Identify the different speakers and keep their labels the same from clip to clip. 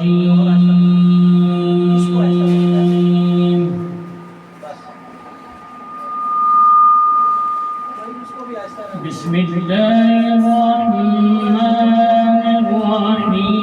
Speaker 1: الرجيم بسم الله الرحمن الرحيم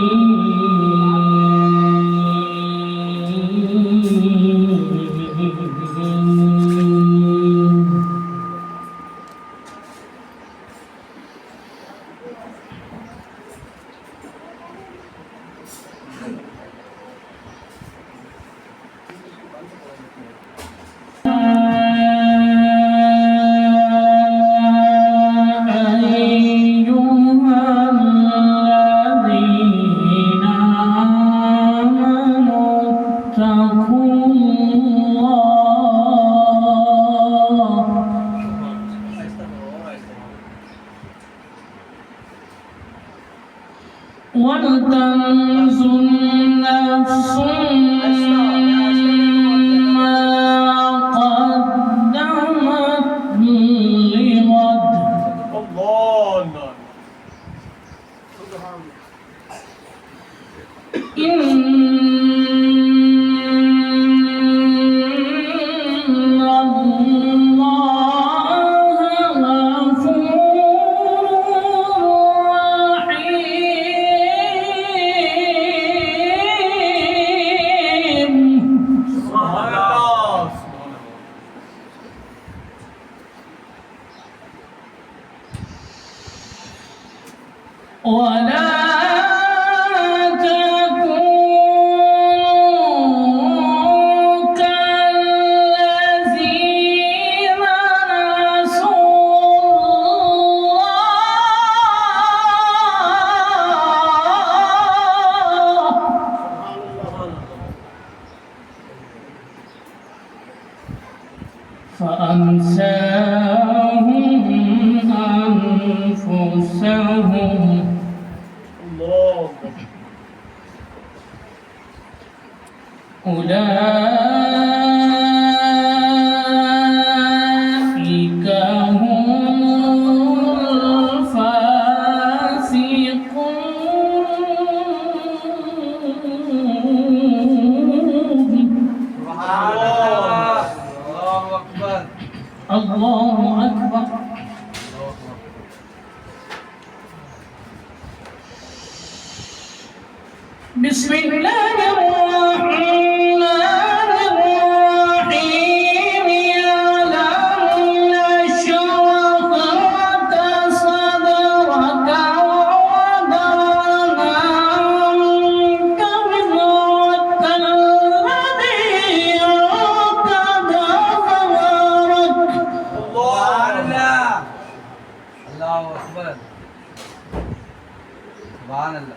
Speaker 1: ولتنظر نفس ما قدمت لغد إن الله غفور رحيم ولا تكونوا كالذين نسوا الله فأنساهم أنفسهم أولئك هم الفاسقون الله أكبر بسم الله الرحمن الرحيم ألم نشرح لك صدرك ووضعنا عنك وزرك الذي أنقض ظهرك
Speaker 2: الله أكبر سبحان الله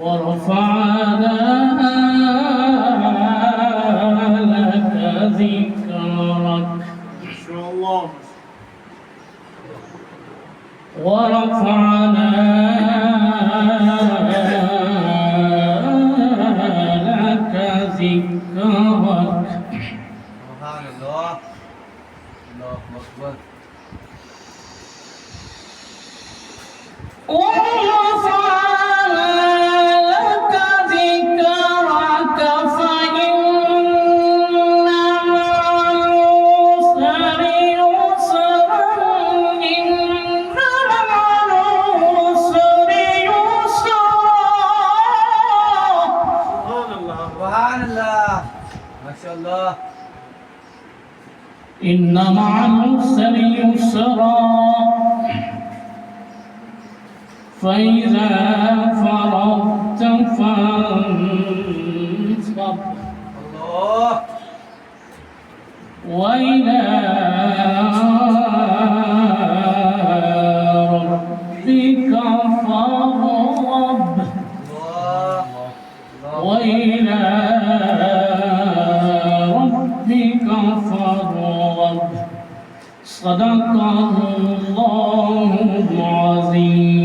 Speaker 1: ورفعنا لك ذكرك
Speaker 3: ما شاء الله
Speaker 1: ورفعنا لك ذكرك
Speaker 2: سبحان الله الله أكبر
Speaker 1: ورفعنا لك ذكرك فإن مع العسر يسرا إن مع العسر يسرا
Speaker 2: سبحان الله ما شاء الله
Speaker 1: إن مع العسر يسرا فإذا فرغت فانصب
Speaker 2: الله
Speaker 1: وإلى ربك فارغب
Speaker 2: الله
Speaker 1: وإلى ربك فارغب صدق الله العظيم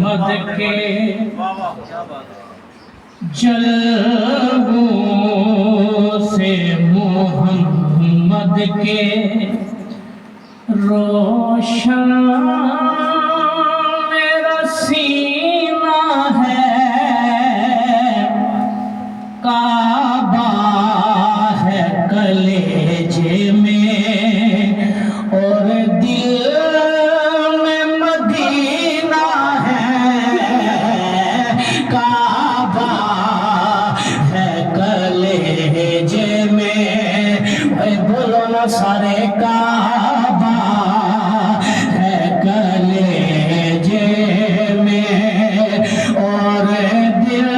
Speaker 1: محمد کے جلووں سے محمد کے روشن میرا سینہ ہے کعبہ ہے کلیجے میں اور دل میں مدینہ ہے کعبہ ہے کلیجے میں اے بولو نا سارے کعبہ ہے کلیجے میں اور دل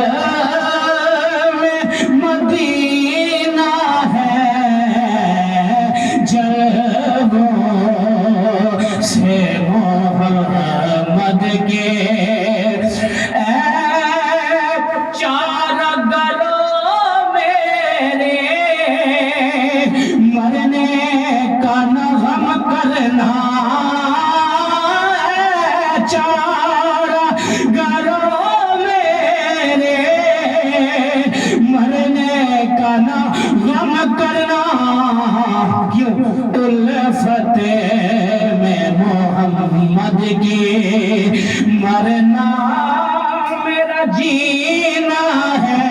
Speaker 1: میں مدینہ ہے جلووں سے محمد کے اے چار گلوں میرے مرنے کا نہ غم کرنا چار گلوں میرے مرنے کا نہ غم کرنا کیوں الفت میں محمد کی مرنا میرا جینا ہے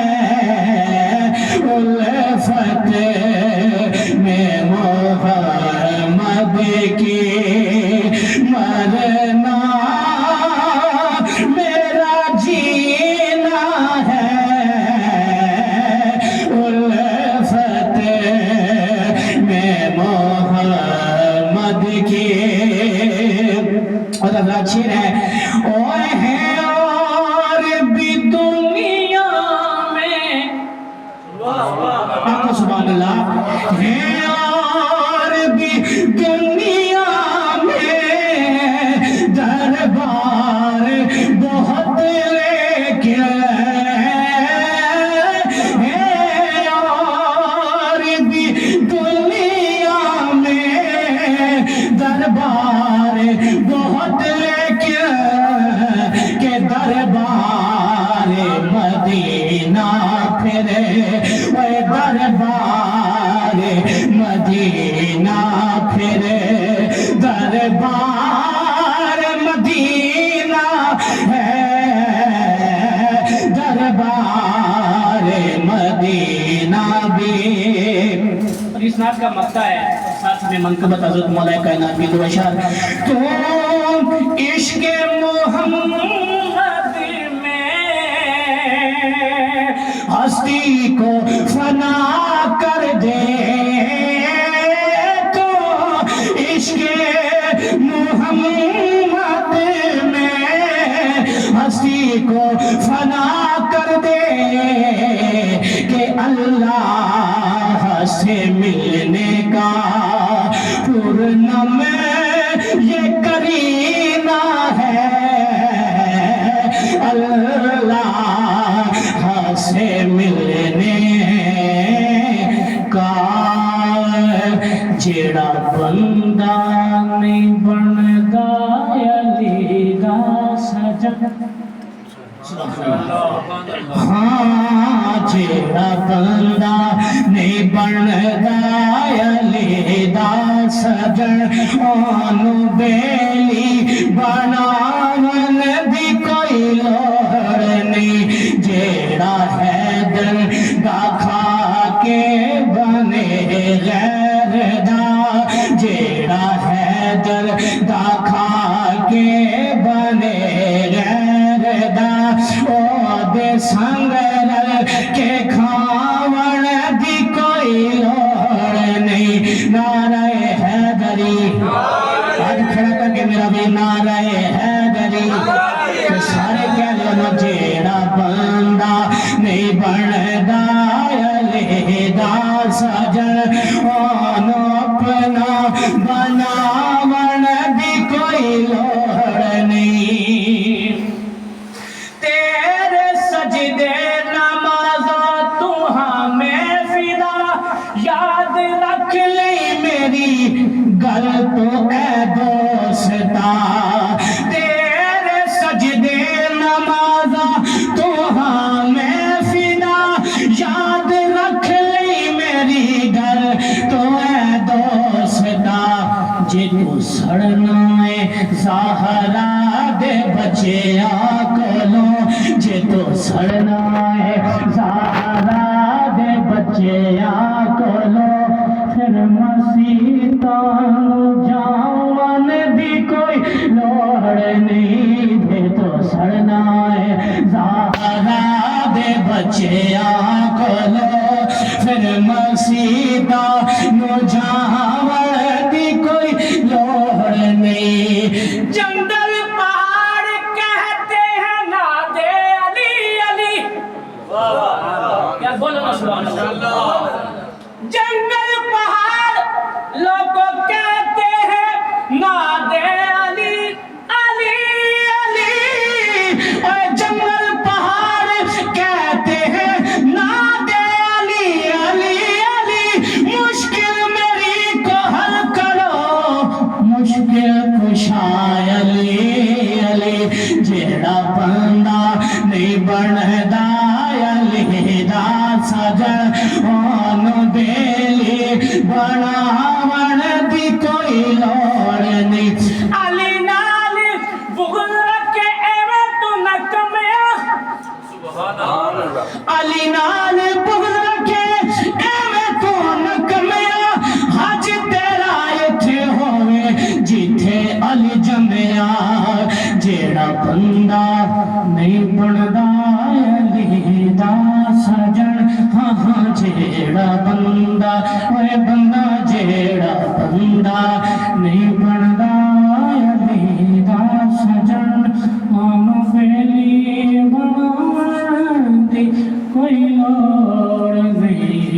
Speaker 1: الفت میں محمد کی مرنا میرا جینا ہے الفت میں محمد کی اور اچھی ہے اور ہے اور بھی دنیا میں آپ سبحان اللہ ہے اور بھی دنیا میں دربار بہت لیکن ہے اور بھی دنیا میں دربار بہت لیکن کہ دربار مدینہ پھرے اے دربار مدینہ پھرے دربار مدینہ ہے دربار مدینہ بھی اور اس نعت کا مقطع ہے اور ساتھ میں منقبت حضرت مولا کائنات کی دو اشعار تو عشق محمد میں ہستی کو فنا کر دے تو عشق محمد میں ہستی کو فنا کر دے کہ اللہ سے ملنے کا پورنم یہ کرینہ ہے اللہ سے ملنے کا جڑا بندہ نہیں بندا علی دا سجن ہاں جڑا بندہ نہیں بندا علی دا سجن اونوں بیلی بناون دی کوئی لوڑ نہیں جیڑا حیدر دا کھا کے بنے غیر دا جیڑا حیدر دا کھا کے بنے غیر دا او دے سنگ رل کے کھاون دی کوئی لوڑ نہیں نعرہ حیدری آج کھڑا کر کے میرا بھی نعرہ حیدری کہ سارے کہہ لو جیڑا بندہ نہیں بندا علی دا سجن اونوں اپنا بناون دی کوئی لوڑ نہیں تیرے سجدے نمازاں تو ہمیں فدا یاد رکھ لئی میری گل تو اے دوستا تیرے سجدے زہرا دے بچیاں کولو جے تو سڑنا ہے زہرا دے بچیاں کولو پھر مسیتاں جاون دی کوئی لوڑ نہیں دے تو سڑنا ہے زہرا دے بچیاں کولو پھر مسیتاں جاون دی کوئی لوڑ نہیں جنگل پہاڑ کہتے ہیں نادے علی علی کیا بولو نا سبحان اللہ جنگل پہاڑ لوگوں کہتے ہیں نادے علی علی علی اور جنگل پہاڑ کہتے ہیں نادے علی علی علی مشکل میری کو حل کرو مشکل کشائے علی علی جیڑا بندہ نہیں بندا علی دا سجن اونوں بیلی بناون دی کوئی لوڑ نہیں علی نال بغل رکھے ایویں تو نہ کمیا علی نال بغل رکھے ایویں تو نہ کمیا حج تیرا ایتھے ہووے جتھے علی جمیا جیڑا بندہ نہیں بندا علی دا سجن ہاں ہاں جیڑا بندہ اوے بندہ جیڑا بندہ نہیں بندا علی دا سجن اونوں بیلی بناون دی کوئی لوڑ نہیں